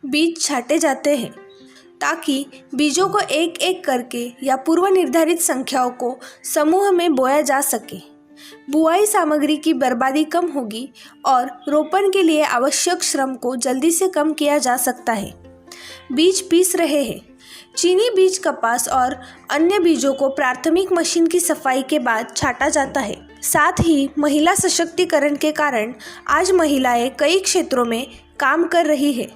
बीज छांटे जाते हैं ताकि बीजों को एक एक करके या पूर्व निर्धारित संख्याओं को समूह में बोया जा सके। बुआई सामग्री की बर्बादी कम होगी और रोपण के लिए आवश्यक श्रम को जल्दी से कम किया जा सकता है। बीज पीस रहे हैं। चीनी बीज, कपास और अन्य बीजों को प्राथमिक मशीन की सफाई के बाद छांटा जाता है। साथ ही महिला सशक्तिकरण के कारण आज महिलाएं कई क्षेत्रों में काम कर रही है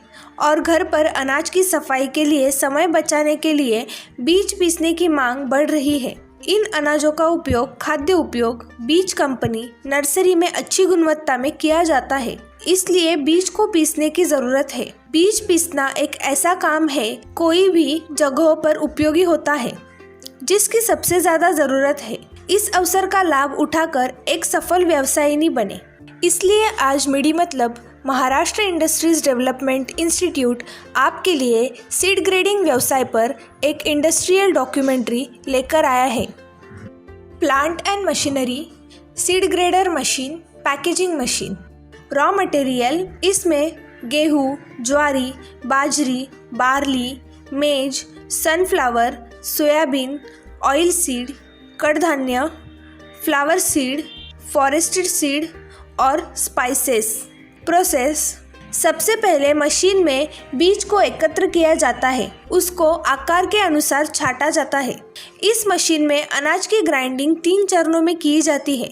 और घर पर अनाज की सफाई के लिए समय बचाने के लिए बीज पीसने की मांग बढ़ रही है। इन अनाजों का उपयोग खाद्य उपयोग, बीज कंपनी, नर्सरी में अच्छी गुणवत्ता में किया जाता है, इसलिए बीज को पीसने की जरूरत है। बीज पीसना एक ऐसा काम है कोई भी जगहों पर उपयोगी होता है जिसकी सबसे ज्यादा जरूरत है। इस अवसर का लाभ उठाकर एक सफल व्यवसायिनी बने। इसलिए आज मेडी मतलब महाराष्ट्र इंडस्ट्रीज डेवलपमेंट इंस्टीट्यूट आपके लिए सीड ग्रेडिंग व्यवसाय पर एक इंडस्ट्रियल डॉक्यूमेंट्री लेकर आया है। Plant and machinery, seed grader machine, packaging machine. Raw material इसमें गेहूँ, ज्वारी, बाजरी, बार्ली, मेज, सनफ्लावर, सोयाबीन, ऑयल सीड, कडधान्य, फ्लावर सीड, फॉरेस्टेड सीड और स्पाइसेस। प्रोसेस: सबसे पहले मशीन में बीज को एकत्र किया जाता है, उसको आकार के अनुसार छांटा जाता है। इस मशीन में अनाज की ग्राइंडिंग 3 चरणों में की जाती है।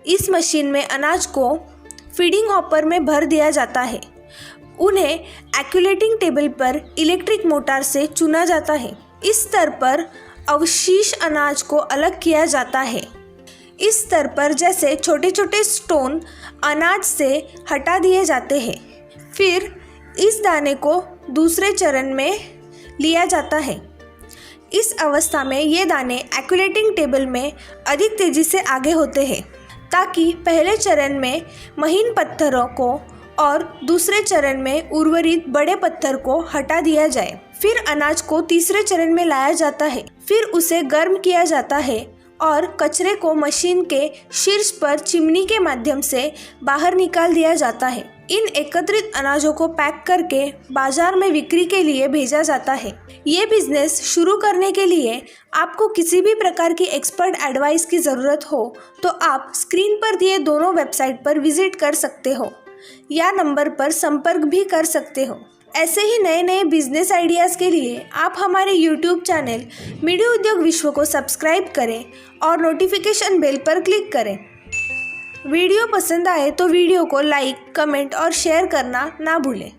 इस मशीन में अनाज को फीडिंग हॉपर में भर दिया जाता है। उन्हें एक्यूलेटिंग टेबल पर इलेक्ट्रिक मोटर से चुना जाता है। इस स्तर पर अवशेष अनाज को अलग किया जाता है। इस स्तर पर जैसे छोटे छोटे स्टोन अनाज से हटा दिए जाते हैं। फिर इस दाने को दूसरे चरण में लिया जाता है। इस अवस्था में ये दाने एक्यूलेटिंग टेबल में अधिक तेजी से आगे होते हैं ताकि पहले चरण में महीन पत्थरों को और दूसरे चरण में उर्वरित बड़े पत्थर को हटा दिया जाए। फिर अनाज को तीसरे चरण में लाया जाता है। फिर उसे गर्म किया जाता है और कचरे को मशीन के शीर्ष पर चिमनी के माध्यम से बाहर निकाल दिया जाता है। इन एकत्रित अनाजों को पैक करके बाजार में बिक्री के लिए भेजा जाता है। ये बिजनेस शुरू करने के लिए आपको किसी भी प्रकार की एक्सपर्ट एडवाइस की ज़रूरत हो तो आप स्क्रीन पर दिए दोनों वेबसाइट पर विजिट कर सकते हो या नंबर पर संपर्क भी कर सकते हो। ऐसे ही नए नए बिजनेस आइडियाज़ के लिए आप हमारे यूट्यूब चैनल मेडी उद्योग विश्व को सब्सक्राइब करें और नोटिफिकेशन बेल पर क्लिक करें। वीडियो पसंद आए तो वीडियो को लाइक, कमेंट और शेयर करना ना भूलें।